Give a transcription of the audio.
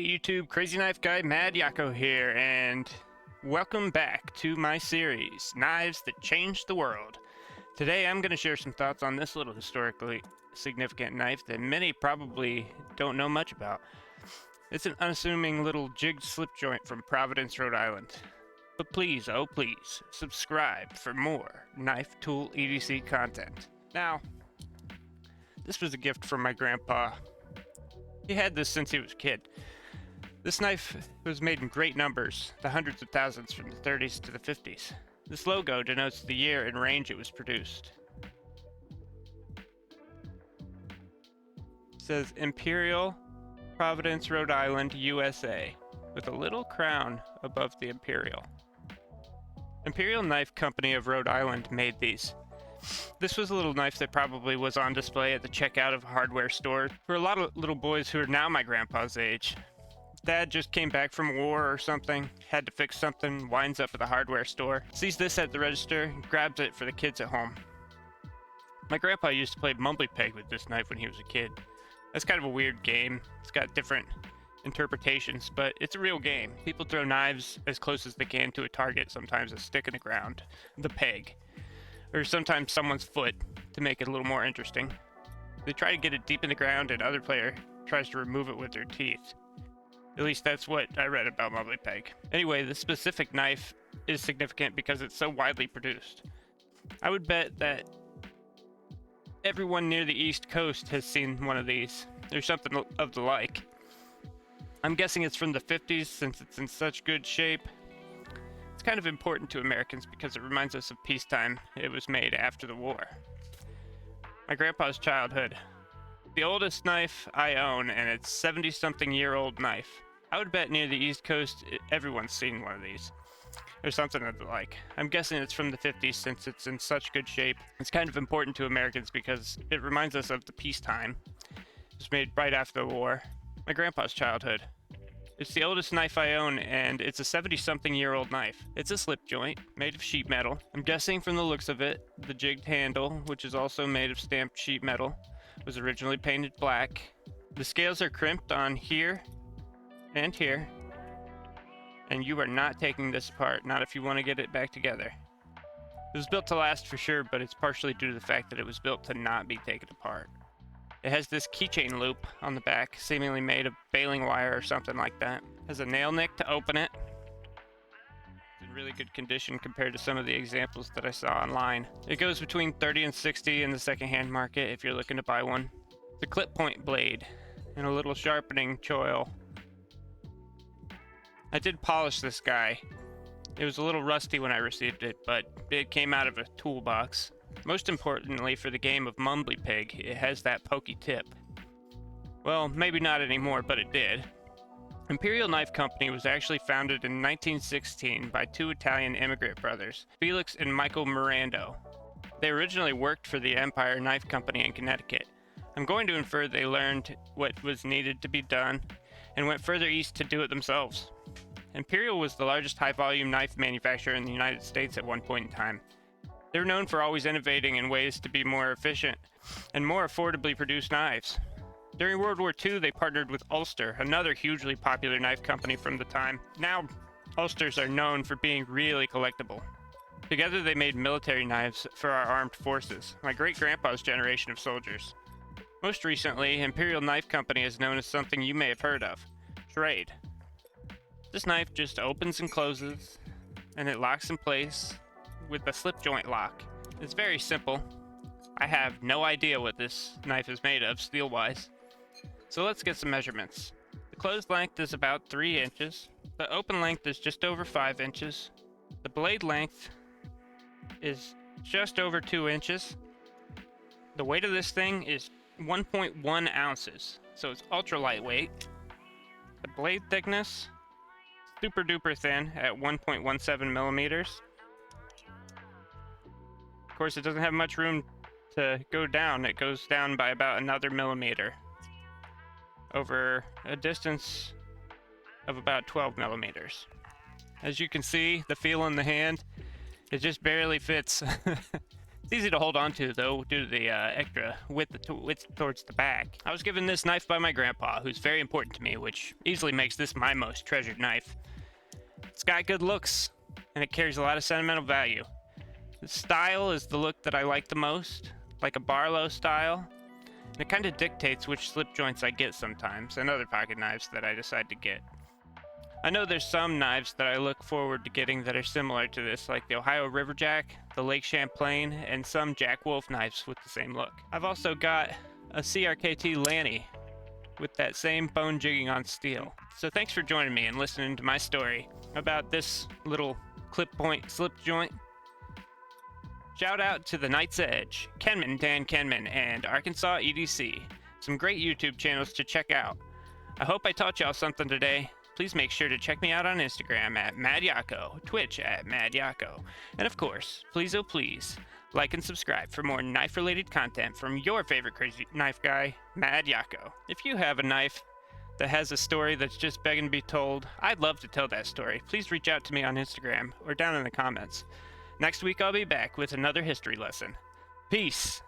Hey YouTube, Crazy Knife Guy Mad Yako here, and welcome back to my series, Knives That Changed the World. Today I'm going to share some thoughts on this little historically significant knife that many probably don't know much about. It's an unassuming little jigged slip joint from Providence, Rhode Island. But please, oh please, subscribe for more knife tool EDC content. Now, this was a gift from my grandpa. He had this since he was a kid. This knife was made in great numbers, the hundreds of thousands from the 30s to the 50s. This logo denotes the year and range it was produced. It says Imperial, Providence, Rhode Island, USA, with a little crown above the Imperial. Imperial Knife Company of Rhode Island made these. This was a little knife that probably was on display at the checkout of a hardware store for a lot of little boys who are now my grandpa's age. Dad just came back from war or something, had to fix something, winds up at the hardware store, sees this at the register, and grabs it for the kids at home. My grandpa used to play mumbly peg with this knife when he was a kid. That's kind of a weird game. It's got different interpretations, but it's a real game. People throw knives as close as they can to a target, sometimes a stick in the ground, the peg, or sometimes someone's foot to make it a little more interesting. They try to get it deep in the ground and other player tries to remove it with their teeth. At least that's what I read about mumbly peg. Anyway, this specific knife is significant because it's so widely produced. I would bet that everyone near the East Coast has seen one of these, or something of the like. I'm guessing it's from the 50s since it's in such good shape. It's kind of important to Americans because it reminds us of peacetime. It was made after the war. My grandpa's childhood. The oldest knife I own, and it's 70-something-year-old knife. I would bet near the East Coast everyone's seen one of these, or something of the like. I'm guessing it's from the 50s since it's in such good shape. It's kind of important to Americans because it reminds us of the peacetime. It was made right after the war. My grandpa's childhood. It's the oldest knife I own, and it's a 70-something-year-old knife. It's a slip joint, made of sheet metal. I'm guessing from the looks of it, the jigged handle, which is also made of stamped sheet metal, was originally painted black. The scales are crimped on here and here, and you are not taking this apart, not if you want to get it back together. It was built to last for sure, but it's partially due to the fact that it was built to not be taken apart. It has this keychain loop on the back, seemingly made of baling wire or something like that. It has a nail nick to open it. It's in really good condition compared to some of the examples that I saw online. It goes between $30 and $60 in the secondhand market if you're looking to buy one. The clip point blade and a little sharpening choil. I did polish this guy. It was a little rusty when I received it, but it came out of a toolbox. Most importantly for the game of mumbly pig, it has that pokey tip. Well, maybe not anymore, but it did. Imperial Knife Company was actually founded in 1916 by two Italian immigrant brothers, Felix and Michael Mirando. They originally worked for the Empire Knife Company in Connecticut. I'm going to infer they learned what was needed to be done and went further east to do it themselves. Imperial was the largest high-volume knife manufacturer in the United States at one point in time. They were known for always innovating in ways to be more efficient and more affordably produce knives. During World War II, they partnered with Ulster, another hugely popular knife company from the time. Now, Ulsters are known for being really collectible. Together, they made military knives for our armed forces, my great-grandpa's generation of soldiers. Most recently, Imperial Knife Company is known as something you may have heard of, Rhode. This knife just opens and closes, and it locks in place with the slip joint lock. It's very simple. I have no idea what this knife is made of, steel-wise. So let's get some measurements. The closed length is about 3 inches. The open length is just over 5 inches. The blade length is just over 2 inches. The weight of this thing is 1.1 ounces, so it's ultra lightweight. The blade thickness, super duper thin at 1.17 millimeters. Of course, it doesn't have much room to go down. It goes down by about another millimeter over a distance of about 12 millimeters. As you can see, the feel in the hand, it just barely fits It's easy to hold on to, though, due to the extra width towards the back. I was given this knife by my grandpa, who's very important to me, which easily makes this my most treasured knife. It's got good looks, and it carries a lot of sentimental value. The style is the look that I like the most, like a Barlow style. And it kind of dictates which slip joints I get sometimes, and other pocket knives that I decide to get. I know there's some knives that I look forward to getting that are similar to this, like the Ohio Riverjack, the Lake Champlain, and some Jack Wolf knives with the same look. I've also got a CRKT Lanny with that same bone jigging on steel. So thanks for joining me and listening to my story about this little clip point slip joint. Shout out to the Knight's Edge, Kenman Dan Kenman, and Arkansas EDC. Some great YouTube channels to check out. I hope I taught y'all something today. Please make sure to check me out on Instagram at MadYako, Twitch at MadYako, and of course, please oh please, like and subscribe for more knife-related content from your favorite crazy knife guy, MadYako. If you have a knife that has a story that's just begging to be told, I'd love to tell that story. Please reach out to me on Instagram or down in the comments. Next week I'll be back with another history lesson. Peace!